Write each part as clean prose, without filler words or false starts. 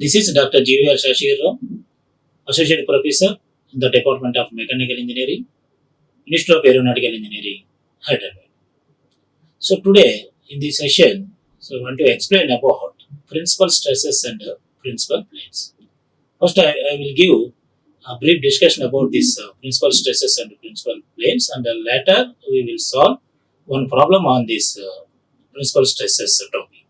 This is Dr. GVR Seshagiri Rao, Associate Professor in the Department of Mechanical Engineering, Ministry of Aeronautical Engineering, Hyderabad. So today in this session, I want to explain about principal stresses and principal planes. First, I will give a brief discussion about these principal stresses and principal planes, and later we will solve one problem on this principal stresses topic.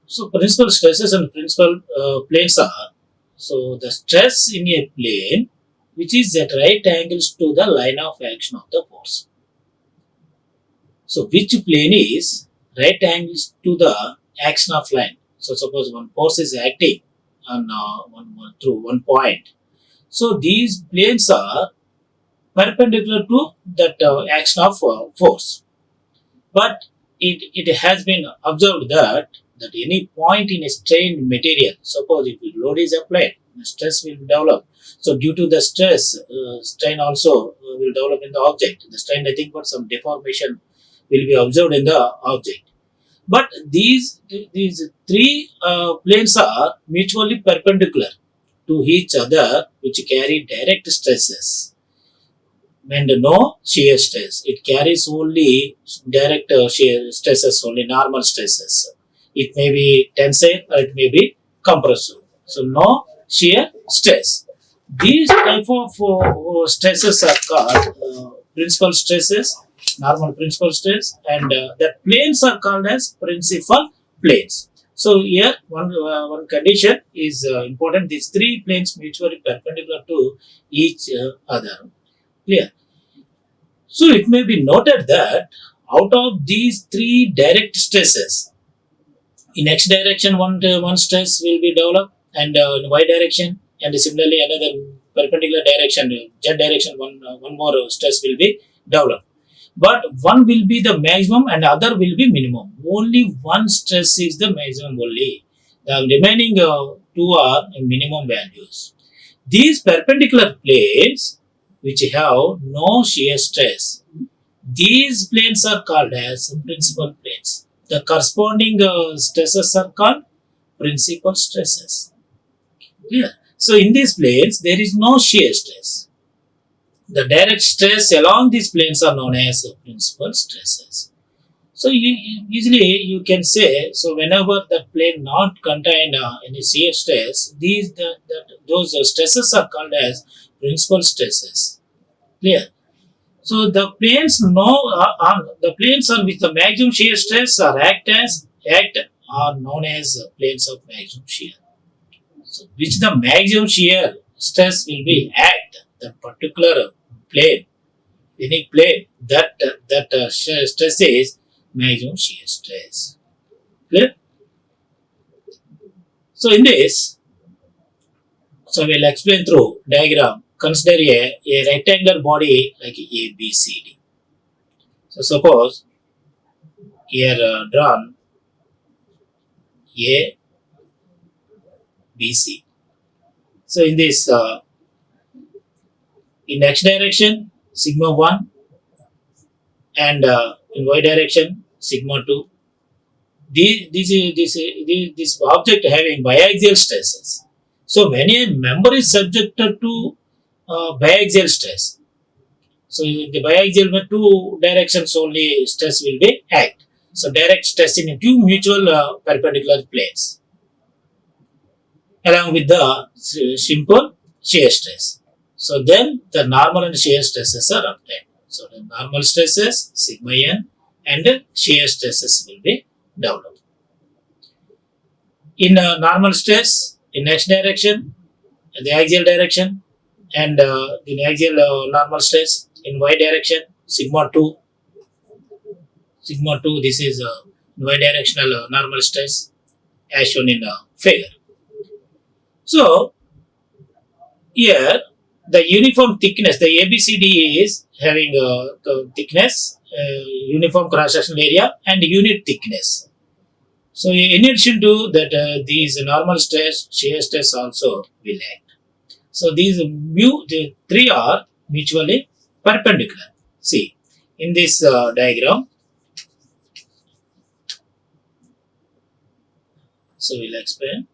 So principal stresses and principal planes are, so the stress in a plane which is at right angles to the line of action of the force. So which plane is right angles to the action of line? So suppose one force is acting on through one point. So these planes are perpendicular to that action of force. But it has been observed that any point in a strained material, suppose if load is applied, the stress will develop. So due to the stress, strain also will develop in the object. The strain, I think, but some deformation will be observed in the object. But these three planes are mutually perpendicular to each other, which carry direct stresses and no shear stress. It carries only direct shear stresses, only normal stresses. It may be tensile or it may be compressive. So no shear stress. These type of stresses are called principal stresses, normal principal stress, and the planes are called as principal planes. So here one condition is important. These three planes mutually perpendicular to each other. Clear? So it may be noted that out of these three direct stresses, in x direction one stress will be developed, and in y direction, and similarly another perpendicular direction, z direction, one more stress will be developed. But one will be the maximum and other will be minimum. Only one stress is the maximum only. The remaining two are minimum values. These perpendicular planes which have no shear stress, these planes are called as principal planes. The corresponding stresses are called principal stresses. Clear? So in these planes, there is no shear stress. The direct stress along these planes are known as principal stresses. So usually you can say, so whenever the plane not contain any shear stress, those stresses are called as principal stresses. Clear? So the planes the planes on which the maximum shear stress are are known as planes of maximum shear. So which the maximum shear stress will be act, the particular plane, any plane that stress is maximum shear stress. Clear? So in this, so we'll explain through diagram. Consider a rectangular body like A, B, C, D. So suppose here drawn A, B, C. So in this, in x direction, sigma 1, and in y direction, sigma 2. This object having biaxial stresses. So when a member is subjected to biaxial stress, so the biaxial two directions only stress will be act. So direct stress in two mutual perpendicular planes, along with the simple shear stress. So then the normal and shear stresses are obtained. So the normal stresses sigma n and shear stresses will be developed. In normal stress in x direction, in the axial direction, and in axial normal stress in y direction, sigma 2. Sigma 2, this is y directional normal stress as shown in figure. So here the uniform thickness, the ABCD is having thickness, uniform cross-sectional area, and unit thickness. So in addition to that, these normal stress, shear stress also will act. So the three are mutually perpendicular. See, in this diagram, So we'll explain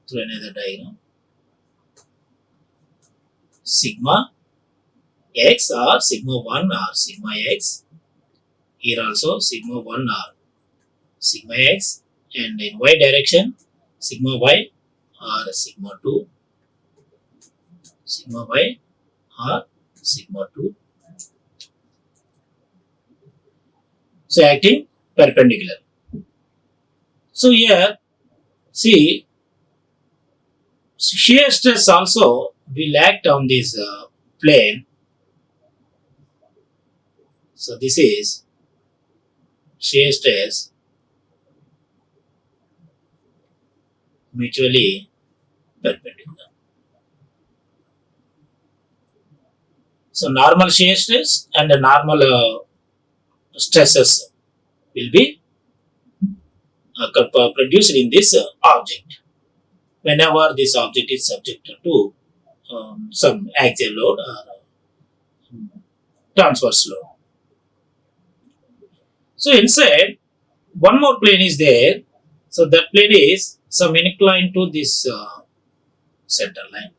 through another diagram. Sigma x or sigma 1 or sigma x. Here also sigma 1 or sigma x, and in y direction sigma y or sigma 2, sigma y or sigma 2. So acting perpendicular. So here see shear stress also will act on this plane. So this is shear stress mutually perpendicular. So normal shear stress and the normal stresses will be produced in this object whenever this object is subjected to some axial load or transverse load. So inside one more plane is there. So that plane is some inclined to this center line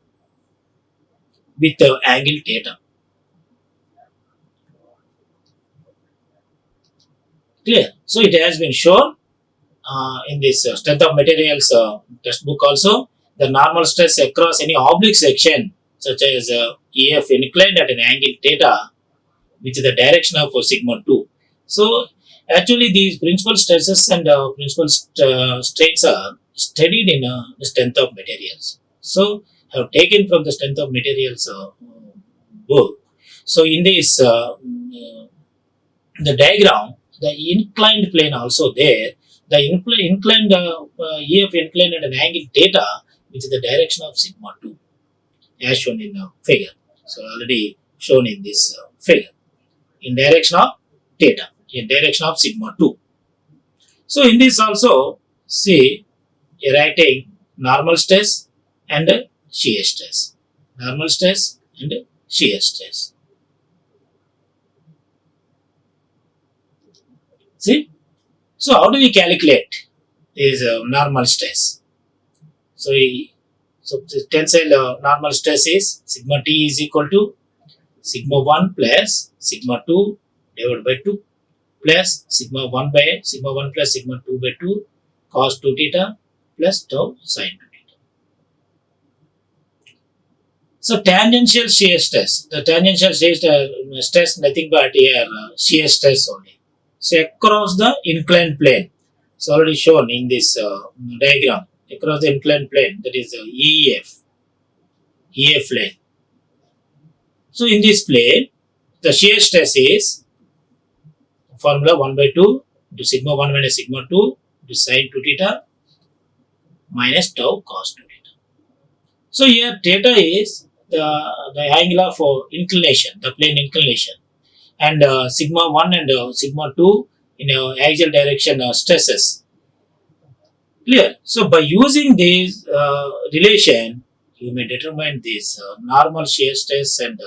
with the angle theta. Clear? So it has been shown in this strength of materials textbook also. The normal stress across any oblique section such as EF inclined at an angle theta, which is the direction of sigma 2. So actually these principal stresses and principal strains are studied in the strength of materials. So I have taken from the strength of materials book. So in this the diagram, the inclined plane also there. The inclined EF inclined at an angle theta, which is the direction of sigma 2, as shown in the figure. So already shown in this figure, in direction of theta, in direction of sigma 2. So in this also, see, you're writing normal stress and shear stress. Normal stress and shear stress. See? So how do we calculate this normal stress? So the tensile normal stress is sigma T is equal to sigma 1 plus sigma 2 divided by 2 plus sigma 1 by sigma 1 plus sigma 2 by 2 cos 2 theta plus tau sin 2 theta. So tangential shear stress. The tangential shear stress nothing but here shear stress only. So across the inclined plane. It's already shown in this diagram. Across the inclined plane, that is EF plane. So in this plane, the shear stress is formula 1 by 2 into sigma 1 minus sigma 2 into sin 2 theta minus tau cos 2 theta. So here theta is the angle of inclination, the plane inclination, and sigma 1 and sigma 2 in axial direction stresses. Clear? So by using this relation, you may determine this normal shear stress and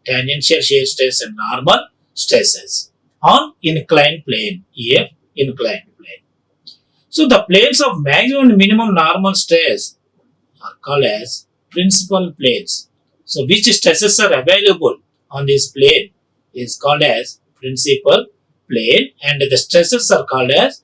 tangential shear stress and normal stresses on inclined plane, EF inclined plane. So the planes of maximum and minimum normal stress are called as principal planes. So which stresses are available on this plane is called as principal plane, and the stresses are called as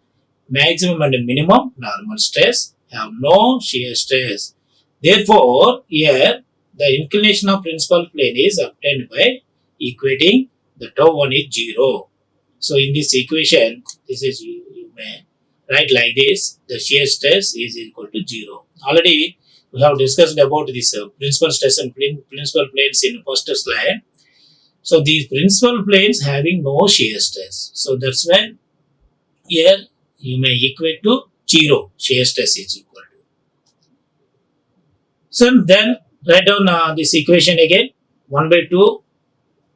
maximum and minimum normal stress, have no shear stress. Therefore, here the inclination of principal plane is obtained by equating the tau 1 is 0. So in this equation, this is you may write like this: the shear stress is equal to 0. Already we have discussed about this principal stress and principal planes in first slide. So these principal planes having no shear stress. So that's when here you may equate to 0. Shear stress is equal to. So then write down this equation again. 1 by 2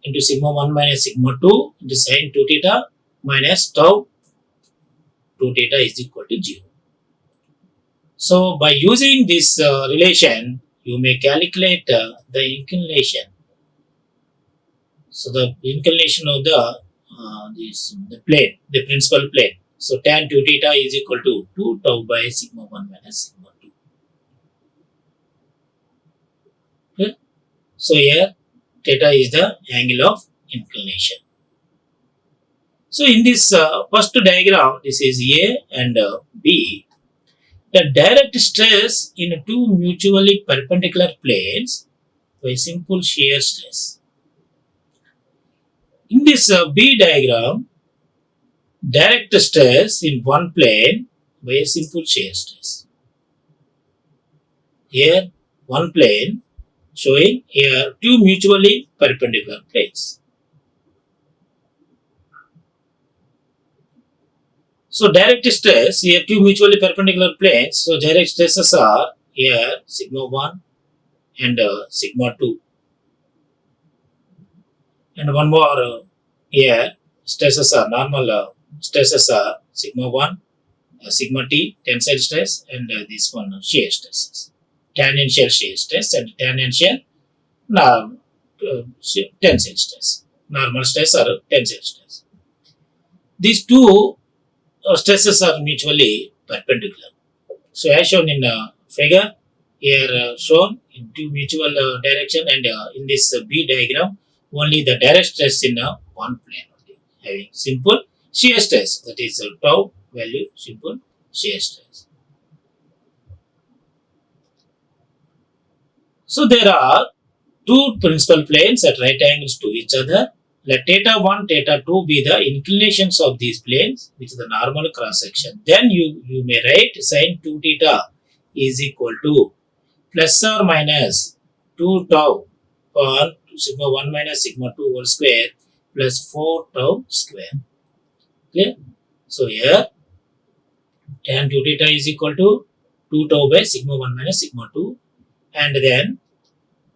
into sigma 1 minus sigma 2 into sin 2 theta minus tau 2 theta is equal to 0. So by using this relation, you may calculate the inclination. So the inclination of the plane, the principal plane. So tan 2 theta is equal to 2 tau by sigma 1 minus sigma 2. Okay? So here theta is the angle of inclination. So in this first diagram, this is A and B. The direct stress in two mutually perpendicular planes by simple shear stress. In this B diagram, direct stress in one plane by a simple shear stress. Here, one plane showing here two mutually perpendicular planes. So direct stress here two mutually perpendicular planes. So direct stresses are here sigma 1 and sigma 2. And one more here stresses are normal stresses are sigma 1, sigma t tensile stress, and this one shear stresses. Tangential shear stress and tangential tensile stress. Normal stress or tensile stress. These two stresses are mutually perpendicular. So as shown in figure, here shown in two mutual direction, and in this B diagram, only the direct stress in one plane only, having simple shear stress, that is tau value, simple shear stress. So there are two principal planes at right angles to each other. Let theta 1, theta 2 be the inclinations of these planes with the normal cross section. Then you may write sin 2 theta is equal to plus or minus 2 tau for sigma 1 minus sigma 2 whole square plus 4 tau square. Clear? So here tan 2 theta is equal to 2 tau by sigma 1 minus sigma 2, and then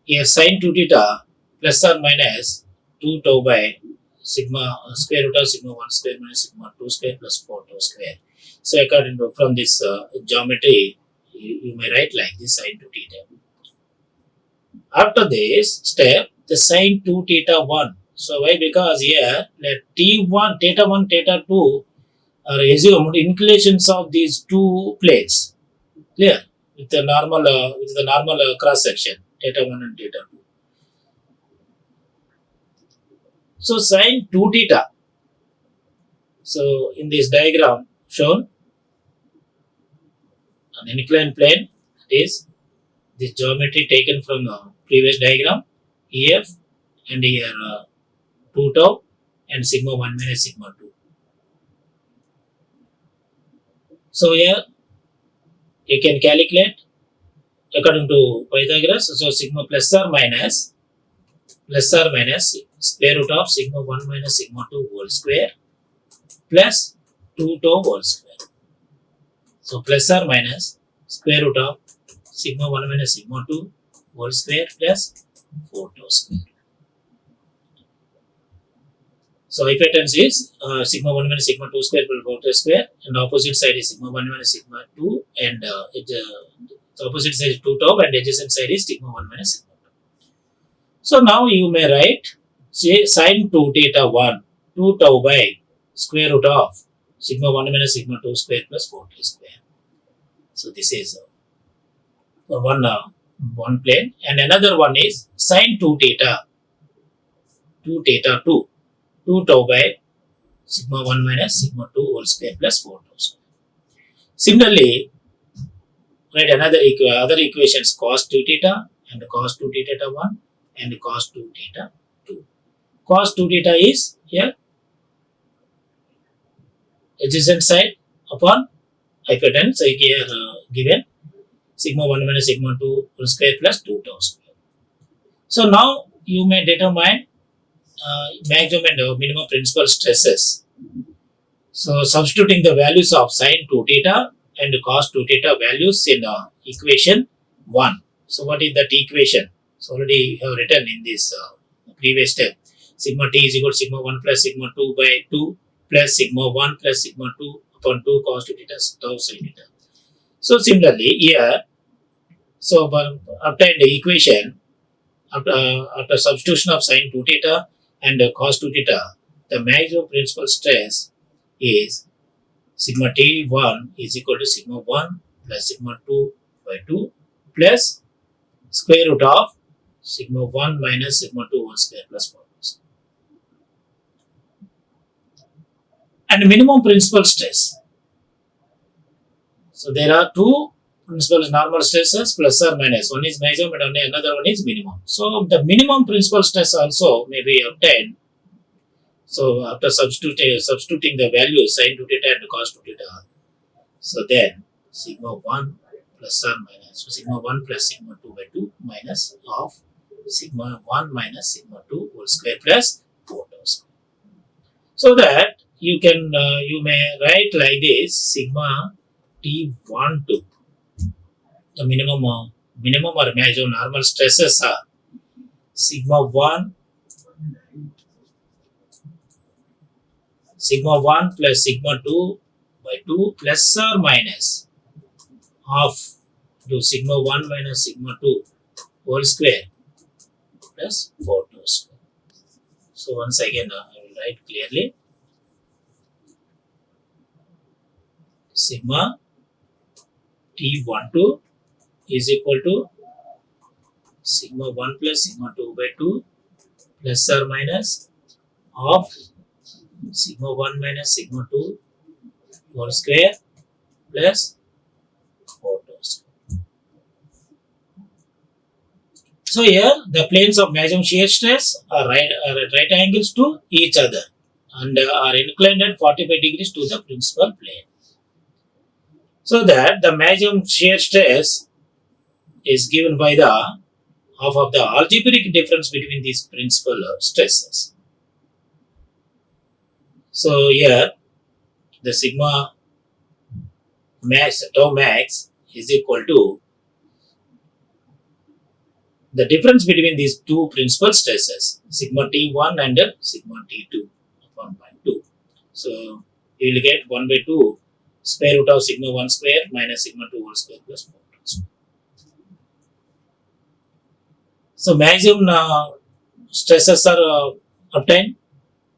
here sin 2 theta plus or minus 2 tau by sigma square root of sigma 1 square minus sigma 2 square plus 4 tau square. So according to from this geometry, you may write like this sin 2 theta. After this step, the sin 2 theta 1. So why? Because here let t1, theta 1, theta 2 are assumed inclinations of these two planes. Clear? With the normal cross section, theta 1 and theta 2. So sin 2 theta. So in this diagram shown, an inclined plane, that is this geometry taken from the previous diagram, EF, and here 2 tau and sigma 1 minus sigma 2. So here you can calculate according to Pythagoras. So sigma plus or minus square root of sigma 1 minus sigma 2 whole square plus 2 tau whole square. So plus or minus square root of sigma 1 minus sigma 2 whole square plus 4 tau square. So hypotenuse is sigma 1 minus sigma 2 square plus 4 tau square, and opposite side is sigma 1 minus sigma 2, and the opposite side is 2 tau, and adjacent side is sigma 1 minus sigma 2. So now you may write say sin 2 theta 1 2 tau by square root of sigma 1 minus sigma 2 square plus 4 tau square. So this is for one plane, and another one is sin 2 theta 2 2 tau by sigma 1 minus sigma 2 whole square plus 4 tau square. Similarly, write other equations cos 2 theta and cos 2 theta 1 and cos 2 theta 2. Cos 2 theta is here adjacent side upon hypotenuse here given sigma 1 minus sigma 2 whole square plus 2 tau square. So now you may determine maximum and minimum principal stresses. So substituting the values of sin 2 theta and cos 2 theta values in equation 1. So what is that equation? So already have written in this previous step. Sigma t is equal to sigma 1 plus sigma 2 by 2 plus sigma 1 plus sigma 2 upon 2 cos 2 theta tau sin theta. So similarly here, so obtain the equation after substitution of sin 2 theta and cos 2 theta, the maximum principal stress is sigma T1 is equal to sigma 1 plus sigma 2 by 2 plus square root of sigma 1 minus sigma 2 whole square plus 4. And minimum principal stress. So there are two principal normal stresses plus or minus. One is maximum and another one is minimum. So the minimum principal stress also may be obtained. So after substituting the values sin 2 theta and cos 2 theta, so then sigma 1 plus or minus, so sigma 1 plus sigma 2 by 2 minus of sigma 1 minus sigma 2 whole square plus 4 square. So that you may write like this: sigma T1 to the minimum or maximum normal stresses are sigma 1 plus sigma 2 by 2 plus or minus of sigma 1 minus sigma 2 whole square plus 4 square. So once again I will write clearly: sigma T12 is equal to sigma 1 plus sigma 2 by 2 plus or minus of sigma 1 minus sigma 2 whole square plus 4 square. So here the planes of maximum shear stress are at right angles to each other and are inclined at 45 degrees to the principal plane. So that the maximum shear stress is given by the half of the algebraic difference between these principal stresses. So here the sigma max, tau max is equal to the difference between these two principal stresses, sigma T1 and sigma T2 upon by 2. So you will get 1 by 2 square root of sigma 1 square minus sigma 2 whole square plus 4 square. So maximum stresses are obtained.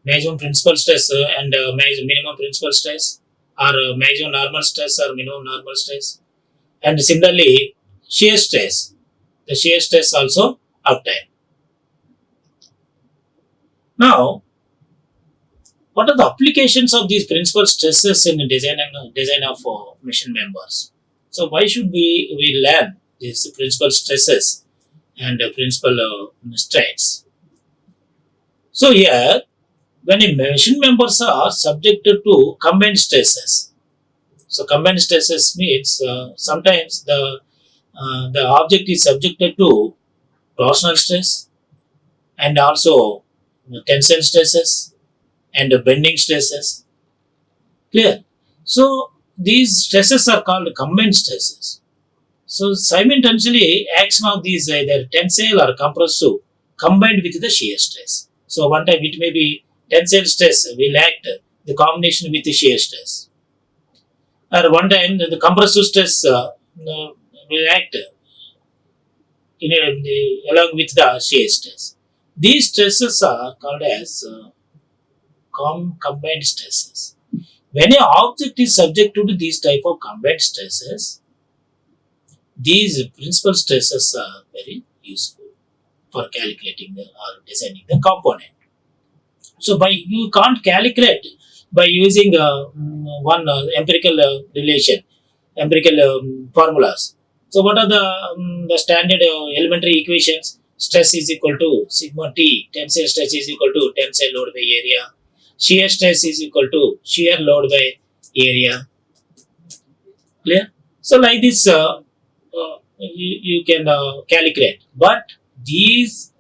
Maximum principal stress and minimum principal stress, or maximum normal stress or minimum normal stress. And similarly, shear stress. The shear stress also obtained. Now, what are the applications of these principal stresses in design of machine members? So why should we learn these principal stresses and principal strains? So here, when a machine members are subjected to combined stresses, so combined stresses means sometimes the object is subjected to torsional stress and also tensile stresses and bending stresses. Clear? So these stresses are called combined stresses. So simultaneously action of these either tensile or compressive combined with the shear stress. So one time it may be tensile stress will act the combination with the shear stress. Or one time the compressive stress will act along with the shear stress. These stresses are called as combined stresses. When an object is subjected to these type of combined stresses, these principal stresses are very useful for calculating or designing the component. So you can't calculate by using one empirical formulas. So what are the standard elementary equations? Stress is equal to sigma T, tensile stress is equal to tensile load by area. Shear stress is equal to shear load by area. Clear? So like this you can calculate. But these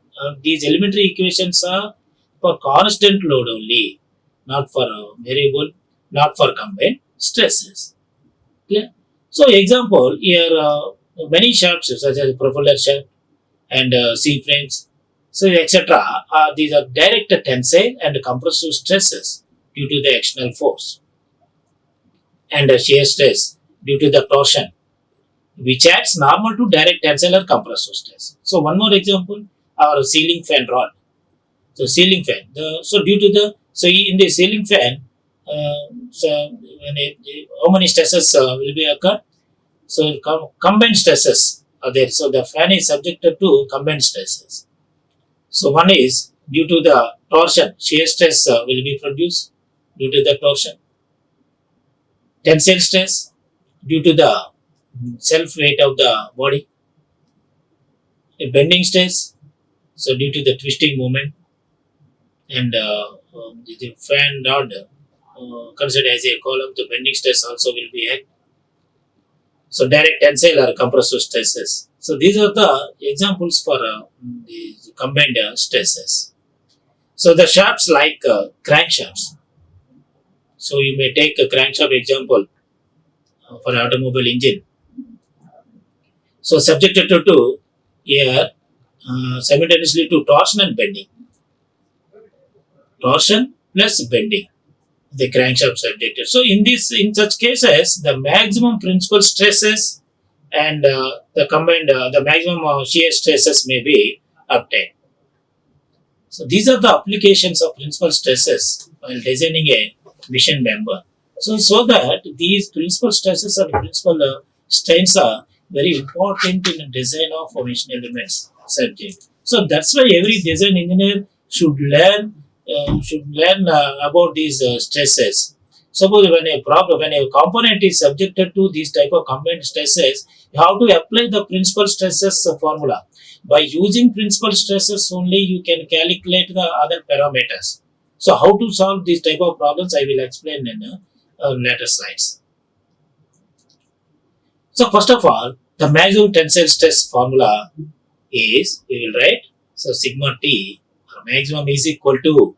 elementary equations are for constant load only, not for variable, not for combined stresses. Clear? So example here many shafts such as propeller shaft and C-frames, so etc. These are direct tensile and compressive stresses due to the external force and shear stress due to the torsion, which acts normal to direct tensile or compressive stress. So one more example, our ceiling fan rod. So ceiling fan. So in the ceiling fan, So how many stresses will be occurred? So combined stresses are there. So the fan is subjected to combined stresses. So one is due to the torsion, shear stress will be produced due to the torsion. Tensile stress due to the self weight of the body. A bending stress, so due to the twisting movement, and the fan rod considered as a column, the bending stress also will be act. So direct tensile or compressive stresses. So these are the examples for the combined stresses. So the shafts like crankshafts. So you may take a crankshaft example for automobile engine. So subjected to air simultaneously to torsion and bending. Torsion plus bending. The crankshaft subjected. So in such cases, the maximum principal stresses and the maximum shear stresses may be obtained. So these are the applications of principal stresses while designing a mission member. So that these principal stresses and principal strains are very important in the design of mission elements subject. So that's why every design engineer should learn about these stresses. Suppose when a component is subjected to these type of combined stresses, you have to apply the principal stresses formula. By using principal stresses only, you can calculate the other parameters. So how to solve these type of problems, I will explain in later slides. So first of all, the maximum tensile stress formula is, we will write, so sigma T or maximum is equal to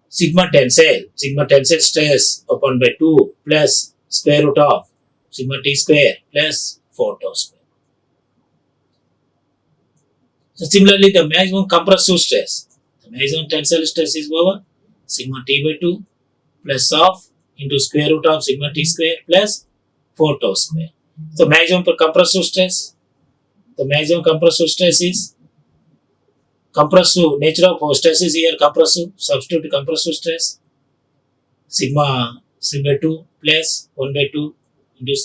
sigma tensile stress upon by 2 plus square root of sigma T square plus 4 tau square. So similarly, the maximum compressive stress, the maximum tensile stress is over sigma T by 2 plus of into square root of sigma T square plus 4 tau square. So maximum compressive stress, the maximum compressive stress is compressive, nature of stress is here compressive, substitute compressive stress, sigma 2 plus 1 by 2 into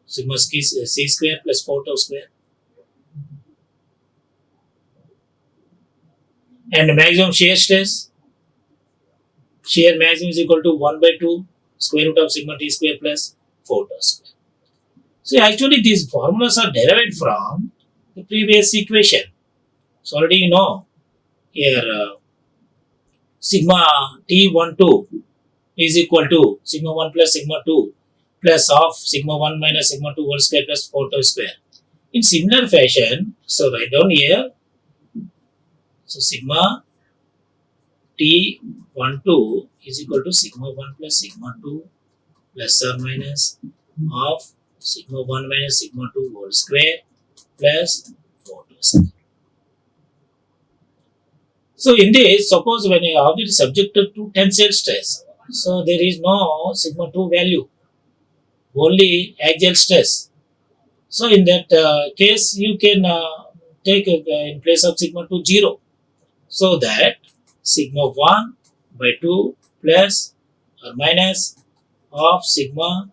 sigma c square plus 4 tau square. And maximum shear stress, shear maximum is equal to 1 by 2 square root of sigma T square plus 4 tau square. So actually these formulas are derived from the previous equation. So already you know here sigma T12 is equal to sigma 1 plus sigma 2 plus of sigma 1 minus sigma 2 whole square plus 4 tau square. In similar fashion, so write down here, so sigma T12 is equal to sigma 1 plus sigma 2 plus or minus of sigma 1 minus sigma 2 whole square plus 4 tau square. So in this, suppose when a object is subjected to tensile stress, so there is no sigma 2 value, only axial stress. So in that case, you can take in place of sigma 2 0. So that sigma 1 by 2 plus or minus of sigma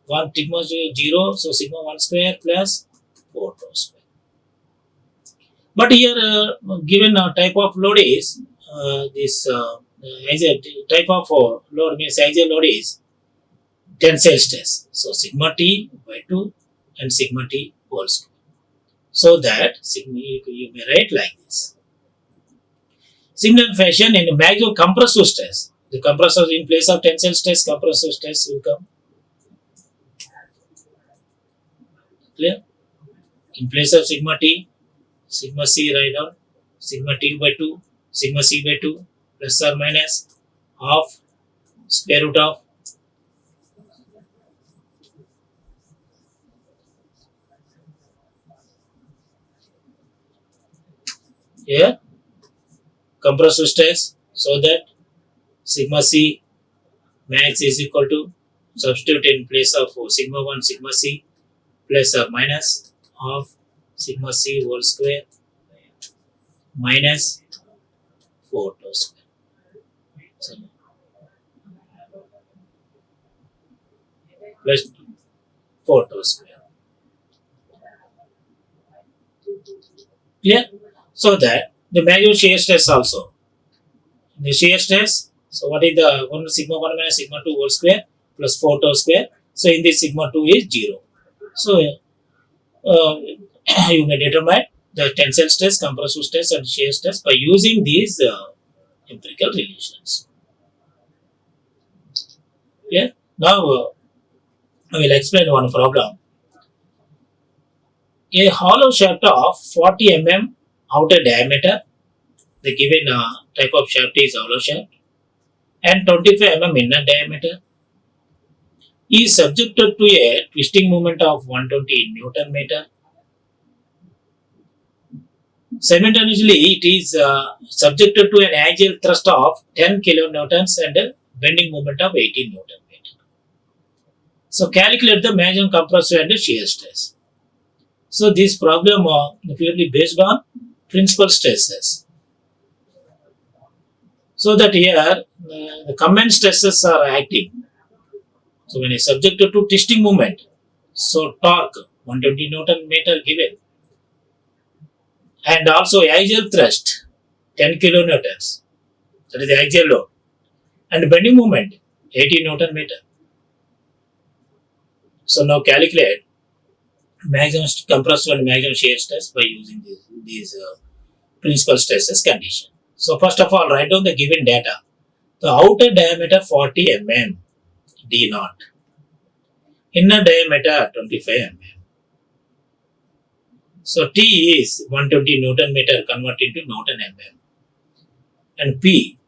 1 sigma 0, so sigma 1 square plus 4 tau square. But here, given type of load is this as a type of load means axial load is tensile stress. So sigma t by 2 and sigma t whole square. So that sigma you may write like this. Similar fashion in maximum compressive stress. The compressor in place of tensile stress, compressive stress will come. Clear? In place of sigma t, sigma c write down sigma t by 2, sigma c by 2 plus or minus of square root of here compressive stress, so that sigma c max is equal to, substitute in place of sigma 1 sigma c plus or minus of sigma c whole square minus 4 tau square. So plus 4 tau square. Clear? So that the maximum shear stress also. The shear stress, so what is the 1 sigma 1 minus sigma 2 whole square plus 4 tau square. So in this sigma 2 is 0. So you may determine the tensile stress, compressive stress and shear stress by using these empirical relations. Yeah. Now I will explain one problem. A hollow shaft of 40 mm outer diameter, the given type of shaft is hollow shaft, and 25 mm inner diameter is subjected to a twisting moment of 120 Newton meter. Simultaneously, it is subjected to an axial thrust of 10 kilonewtons and a bending moment of 18 Newton meter. So calculate the maximum compressive and shear stress. So this problem purely based on principal stresses. So that here the combined stresses are acting. So when it's subjected to twisting moment, so torque 120 Newton meter given, and also axial thrust 10 kilonewtons, that is the axial load, and bending moment 80 Newton meter. So now calculate maximum compressive and maximum shear stress by using these principal stresses condition. So first of all, write down the given data. The outer diameter 40 mm D naught, inner diameter 25 mm. So T is 120 Newton meter converted to Newton mm, and P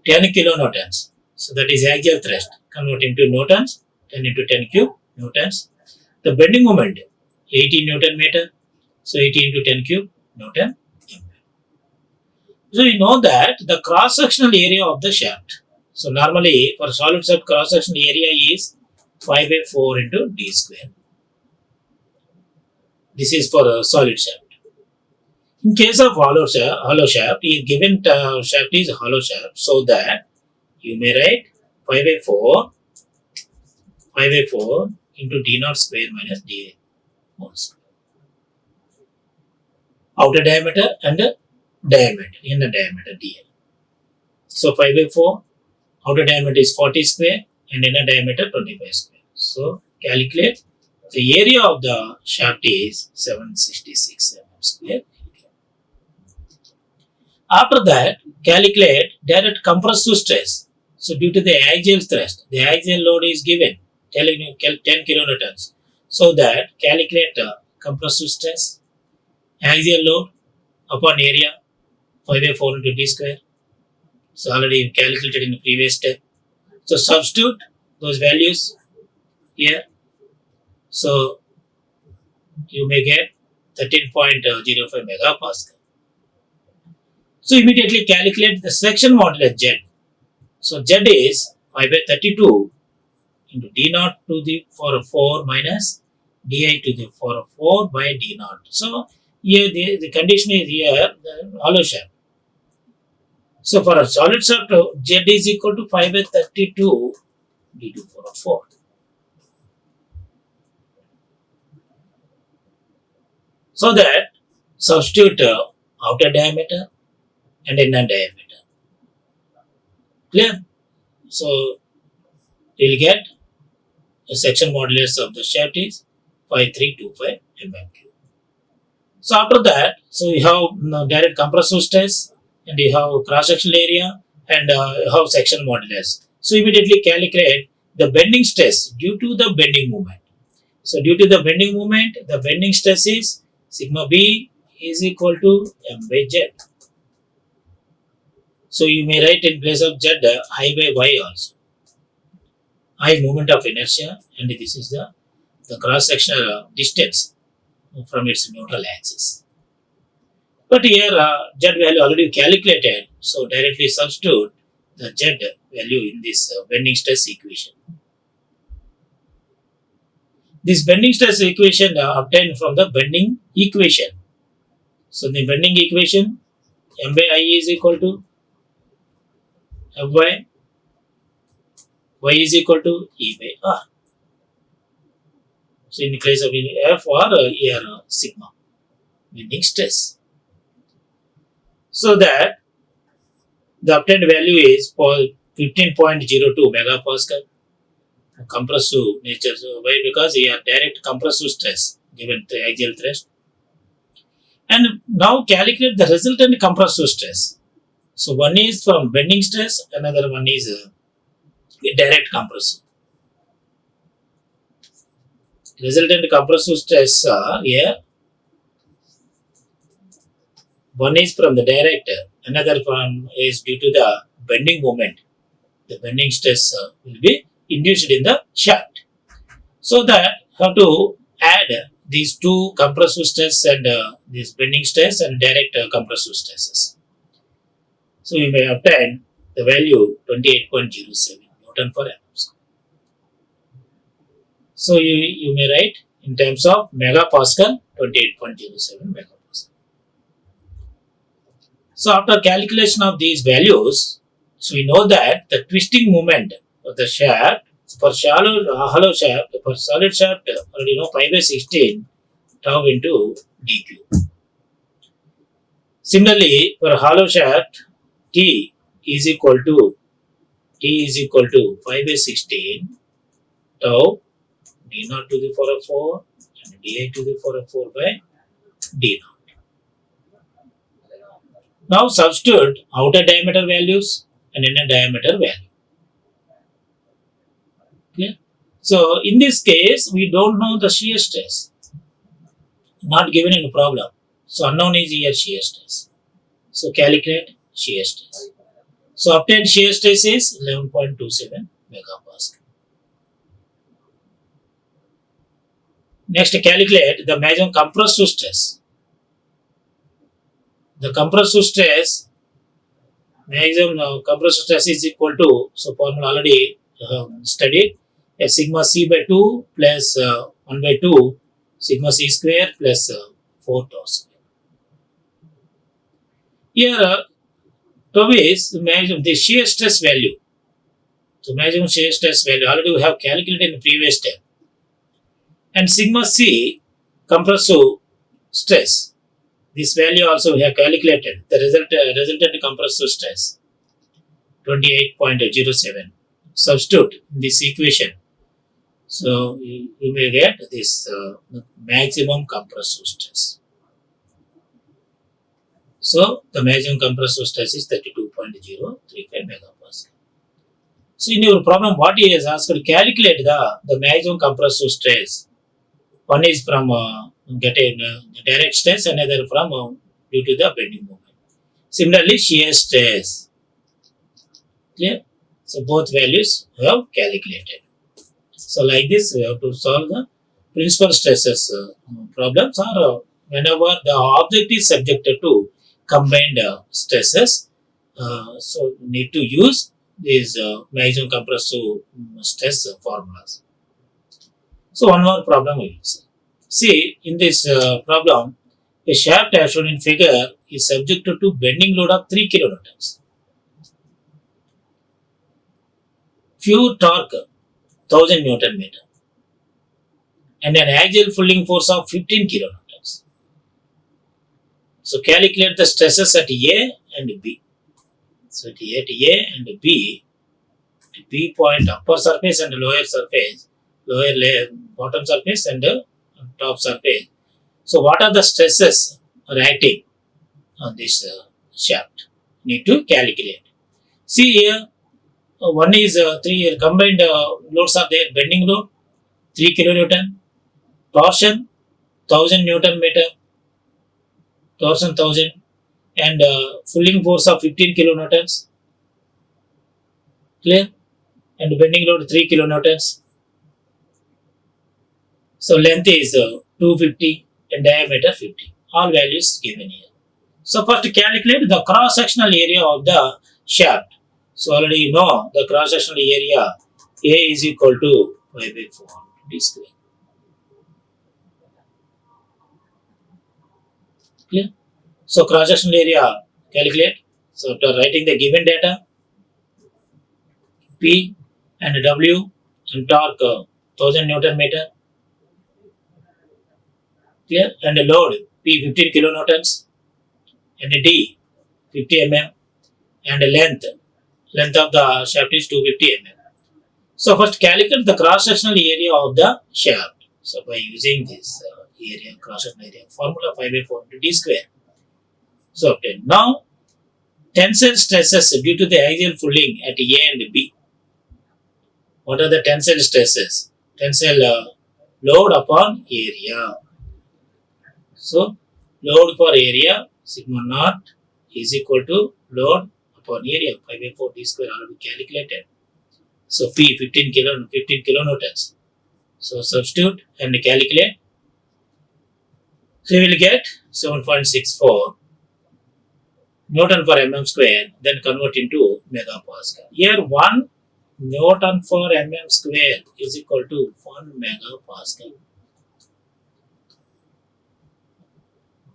10 kilonewtons. So that is axial thrust converted into newtons, 10 into 10 cube newtons. The bending moment 80 Newton meter, so 80 into 10 cube Newton. So you know that the cross sectional area of the shaft. So normally for solid shaft cross sectional area is 5 by 4 into d square. This is for a solid shaft. In case of hollow shaft, given shaft is hollow shaft, so that you may write 5 by 4 into d naught square minus d whole square. Outer diameter and diameter, inner diameter dl. So 5 by 4, outer diameter is 40 square and inner diameter 25 square. So calculate the area of the shaft is 766 mm square. After that, calculate direct compressive stress. So due to the axial thrust, the axial load is given, telling you 10 kilonewtons. So that calculate compressive stress, axial load upon area 5 by 4 into d square. So already calculated in the previous step. So substitute those values here. So you may get 13.05 megapascal. So immediately calculate the section modulus Z. So Z is 5 by 32 into d naught to the power of 4 minus di to the power of 4 by d naught. So here the condition is here the hollow shaft. So for a solid shaft, Z is equal to 5 by 32 d to the power of 4. So that substitute outer diameter and inner diameter. Clear? So you will get the section modulus of the shaft is 5325 mm3. So after that, so you have direct compressive stress and you have cross-sectional area and you have section modulus. So immediately calculate the bending stress due to the bending moment. So due to the bending moment, the bending stress is sigma b is equal to m by z. So you may write in place of z I by y also. I is moment of inertia and this is the cross-sectional distance from its neutral axis. But here z value already calculated, so directly substitute the z value in this bending stress equation. This bending stress equation obtained from the bending equation. So the bending equation m by I is equal to f by y is equal to e by r. So in the case of F or here sigma, bending stress. So that the obtained value is for 15.02 megapascal compressive nature. So why? Because here direct compressive stress given the axial thrust. And now calculate the resultant compressive stress. So one is from bending stress, another one is direct compressive. Resultant compressive stress here, one is from the direct, another from is due to the bending moment. The bending stress will be induced in the shaft. So that how to add these two compressive stress and this bending stress and direct compressive stresses. So we may obtain the value 28.07 Newton per mm. So you may write in terms of megapascal 28.07 megapascal. So after calculation of these values, so we know that the twisting moment of the shaft for hollow shaft, for solid shaft, already know pi by 16 tau into dq. Similarly, for hollow shaft, T is equal to 5 by 16 tau d naught to the power of 4 and di to the power of 4 by d naught. Now substitute outer diameter values and inner diameter value. Clear? So in this case, we don't know the shear stress. Not given in the problem. So unknown is here shear stress. So calculate shear stress. So obtained shear stress is 11.27 megapascal. Next, calculate the maximum compressive stress. The compressive stress, maximum compressive stress is equal to, so formula already studied, sigma c by 2 plus 1 by 2 sigma c square plus 4 tau square. Here, tau is the shear stress value. So maximum shear stress value already we have calculated in the previous step. And sigma c compressive stress. This value also we have calculated. The resultant compressive stress 28.07. Substitute in this equation. So you may get this maximum compressive stress. So the maximum compressive stress is 32.035 megapascal. So in your problem, what he has asked to calculate the maximum compressive stress. One is from getting direct stress, another from due to the bending moment. Similarly, shear stress. Clear? So both values we have calculated. So like this, we have to solve the principal stresses problems, or whenever the object is subjected to combined stresses. So need to use these maximum compressive stress formulas. So one more problem we will see. See, in this problem, a shaft as shown in figure is subjected to bending load of 3 kilonewtons. Pure torque 1000 Newton meter and an axial pulling force of 15 kilonewtons. So calculate the stresses at A and B. So at A and B, at B point upper surface and lower surface, lower layer, bottom surface and top surface. So what are the stresses acting on this shaft? Need to calculate. See here, one is three combined loads are there: bending load 3 kilonewton, torsion 1000 Newton meter, torsion 1000, and pulling force of 15 kilonewtons. Clear? And bending load 3 kilonewtons. So length is 250 and diameter 50. All values given here. So first calculate the cross sectional area of the shaft. So already you know the cross sectional area A is equal to pi by 4 d square. Clear? So cross sectional area calculate. So after writing the given data, P and W and torque 1000 Newton meter, Clear? And the load P 15 kilonewtons and D 50 mm and length of the shaft is 250 mm. So first calculate the cross-sectional area of the shaft. So by using this area, cross-sectional area, formula 5 by 4 into d square. So obtain. Now tensile stresses due to the axial pulling at A and B. What are the tensile stresses? Tensile load upon area. So load for area sigma naught is equal to load upon area 5 by 4 d square already calculated. So P 15 kilonewtons. So substitute and calculate. So you will get 7.64 Newton per mm square, then convert into megapascal. Here 1 Newton per mm square is equal to 1 megapascal.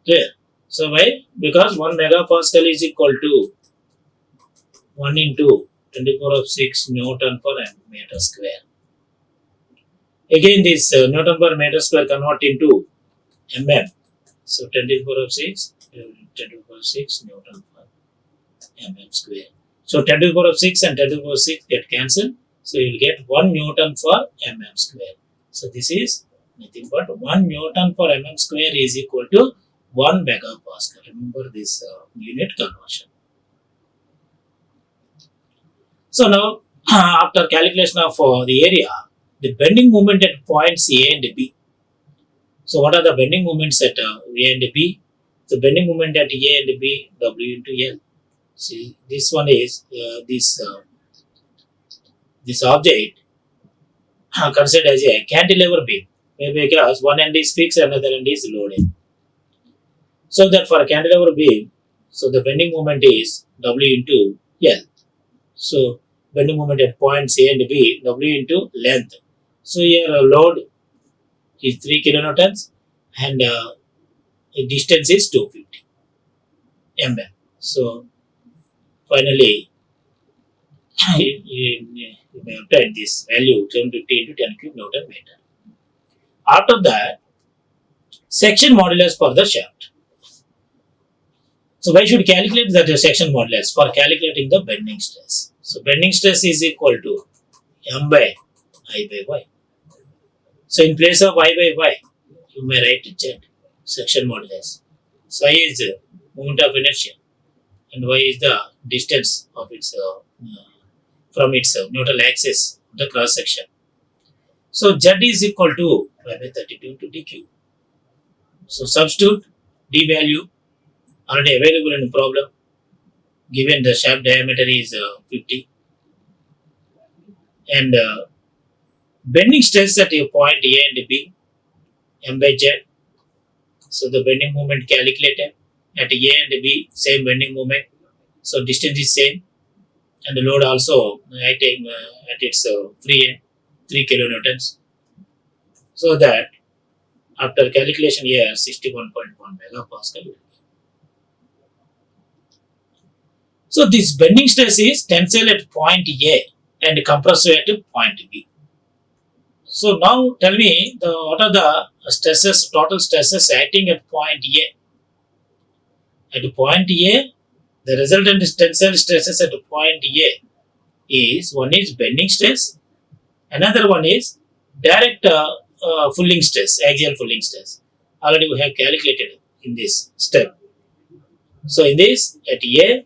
Clear? So why? Because 1 megapascal is equal to 1 into 10 to the power of 6 Newton per meter square. Again this Newton per meter square convert into mm. So 10 to the power of 6, 10 to the power of 6 Newton per mm square. So 10 to the power of 6 and 10 to the power of 6 get cancelled. So you will get 1 Newton per mm square. So this is nothing but 1 Newton per mm square is equal to 1 megapascal. Remember this unit conversion. So now after calculation of the area, the bending moment at points A and B. So what are the bending moments at A and B? The bending moment at A and B, W into L. See, this one is this object considered as a cantilever beam, because one end is fixed, another end is loaded. So that for a cantilever beam, so the bending moment is W into L. So bending moment at points A and B, W into length. So here load is 3 kilonewtons and the distance is 250 mm. So finally you may obtain this value 750 into 10 cube Newton meter. After that, section modulus for the shaft. So why should calculate that section modulus? For calculating the bending stress. So bending stress is equal to m by I by y. So in place of I by y, you may write Z, section modulus. So I is moment of inertia and y is the distance of its from its neutral axis, the cross section. So Z is equal to pi by 32 into dq. So substitute d value already available in the problem. Given the shaft diameter is 50 and bending stress at a point A and B, m by Z. So the bending moment calculated at A and B, same bending moment. So distance is same and the load also at its free end 3 kilonewtons. So that after calculation here 61.1 megapascal. So this bending stress is tensile at point A and compressive at point B. So now tell me what are the stresses, total stresses acting at point A. At point A, the resultant tensile stresses at point A is one is bending stress, another one is direct pulling stress, axial pulling stress. Already we have calculated in this step. So in this at A,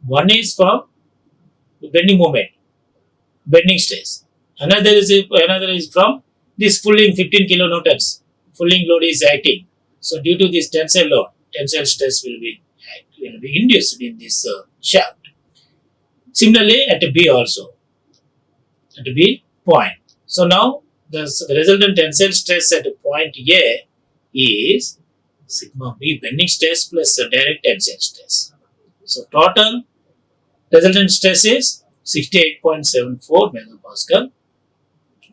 one is from bending moment, bending stress. Another is from this pulling 15 kilonewtons. Pulling load is acting. So due to this tensile load, tensile stress will be induced in this shaft. Similarly at B also, at B point. So now the resultant tensile stress at point A is sigma B bending stress plus direct tensile stress. So total resultant stress is 68.74 megapascal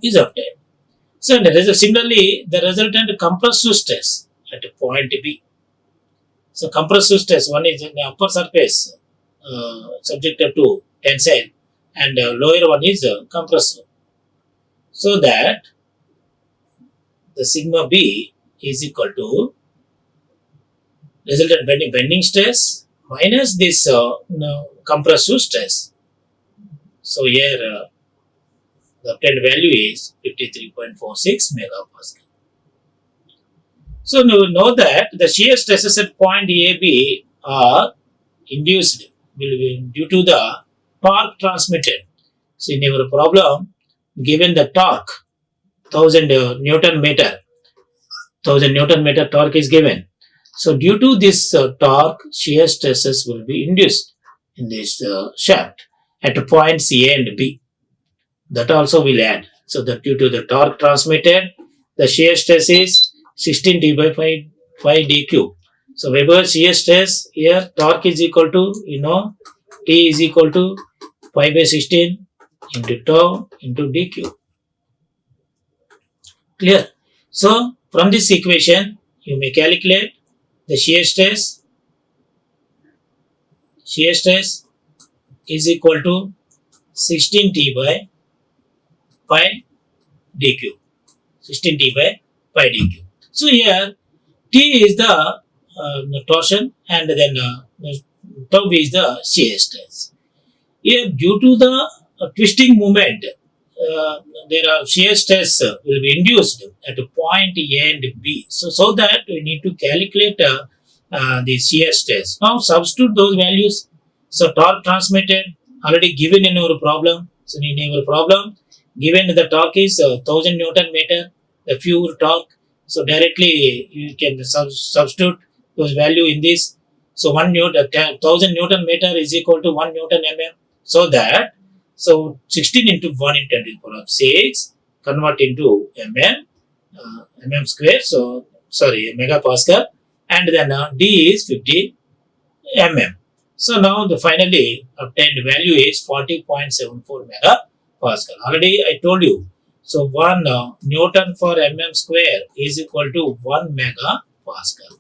is obtained. So similarly, the resultant compressive stress at point B. So compressive stress, one is in the upper surface subjected to tensile and lower one is compressive. So that the sigma B is equal to resultant bending stress minus this compressive stress. So here the obtained value is 53.46 megapascal. So now know that the shear stresses at point AB are induced will be due to the torque transmitted. So in your problem, given the torque 1000 Newton meter, 1000 Newton meter torque is given. So due to this torque, shear stresses will be induced in this shaft at points A and B. That also will add. So that due to the torque transmitted, the shear stress is 16 T by 5 d cube. So Weber shear stress here, torque is equal to, T is equal to 5 by 16 into tau into d cube. Clear? So from this equation, you may calculate the shear stress. Shear stress is equal to 16 T by pi d cube. 16 T by pi d cube. So here T is the torsion and then tau is the shear stress. Here due to the twisting moment, there are shear stress will be induced at point A and B. So that we need to calculate the shear stress. Now substitute those values. So torque transmitted already given in our problem. So in our problem, given the torque is 1000 Newton meter, the pure torque. So directly you can substitute those value in this. So 1000 Newton meter is equal to 1 Newton mm. So 16 into 1 into 10 to the power of 6 convert into mm square. So sorry, megapascal, and then D is 50 mm. So now the finally obtained value is 40.74 megapascal. Already I told you. So 1 Newton for mm square is equal to 1 megapascal.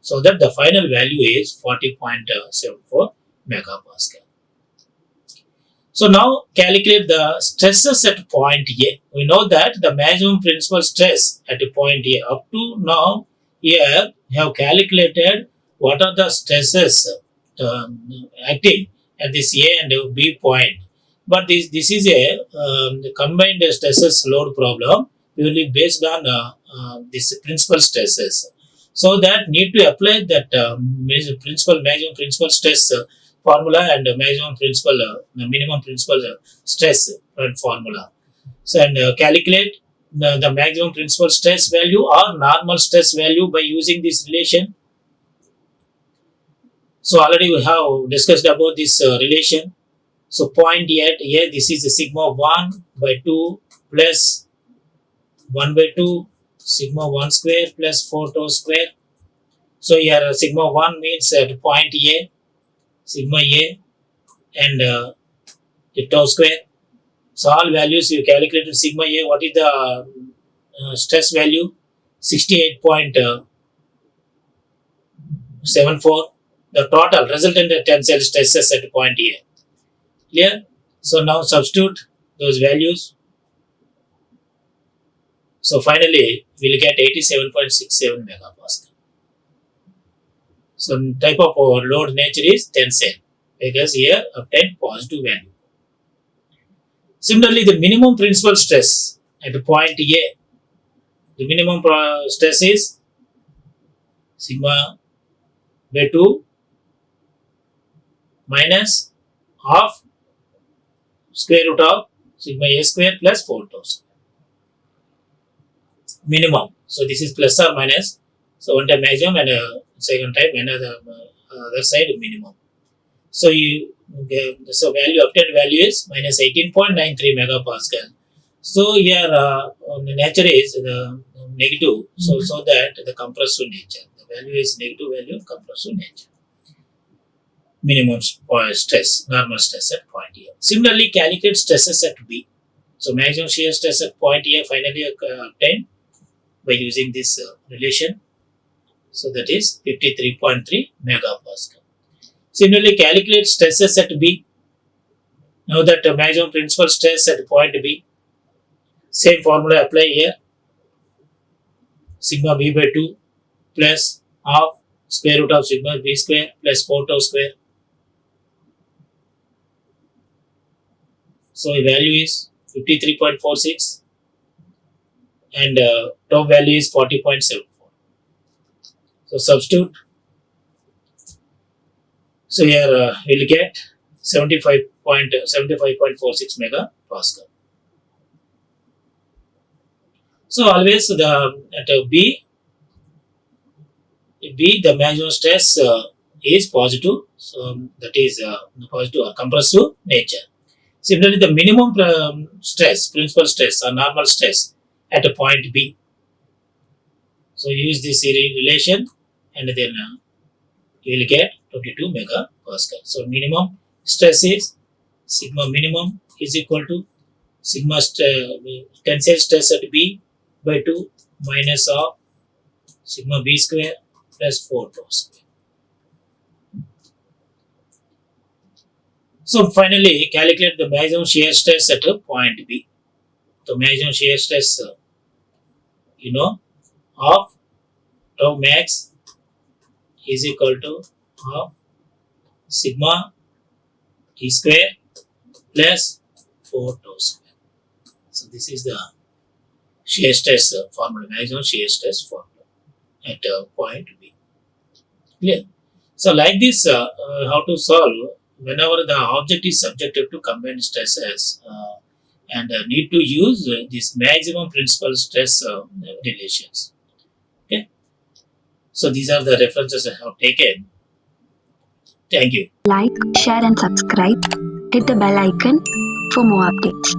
So that the final value is 40.74 megapascal. So now calculate the stresses at point A. We know that the maximum principal stress at point A. Up to now, here we have calculated what are the stresses acting at this A and B point. But this is a combined stresses load problem purely based on this principal stresses. So that need to apply that maximum principal stress formula and minimum principal stress formula. So and calculate the maximum principal stress value or normal stress value by using this relation. So already we have discussed about this relation. So point here, this is the sigma 1 by 2 plus 1 by 2 sigma 1 square plus 4 tau square. So here sigma 1 means at point A, sigma A and the tau square. So all values you calculated sigma A. What is the stress value? 68.74. The total resultant tensile stresses at point A. Clear? So now substitute those values. So finally we'll get 87.67 megapascal. So type of load nature is tensile because here obtain positive value. Similarly, the minimum principal stress at point A, the minimum stress is sigma by 2 minus half square root of sigma A square plus 4 tau square. Minimum. So this is plus or minus. So one time maximum and second time another other side minimum. So value obtained value is minus 18.93 megapascal. So here the nature is negative. So that the compressive nature. The value is negative value of compressive nature. Minimum stress, normal stress at point A. Similarly, calculate stresses at B. So maximum shear stress at point A finally obtained by using this relation. So that is 53.3 megapascal. Similarly, calculate stresses at B. Now that maximum principal stress at point B. Same formula apply here. sigma b by 2 plus half square root of sigma b square plus 4 tau square. So the value is 53.46 and tau value is 40.74. So substitute. So here we'll get 75.46 megapascal. So always at B the maximum stress is positive. So that is positive or compressive nature. Similarly, the minimum stress, principal stress or normal stress at a point B. So use this relation and then you will get 22 megapascal. So minimum stress is sigma minimum is equal to sigma tensile stress at B by 2 minus of sigma B square plus 4 tau square. So finally, calculate the maximum shear stress at a point B. The maximum shear stress, of tau max is equal to half sigma t square plus 4 tau square. So this is the shear stress formula, maximum shear stress formula at point B. Clear? So like this, how to solve whenever the object is subjected to combined stresses and need to use this maximum principal stress relations. Okay. So these are the references I have taken. Thank you. Like, share and subscribe. Hit the bell icon for more updates.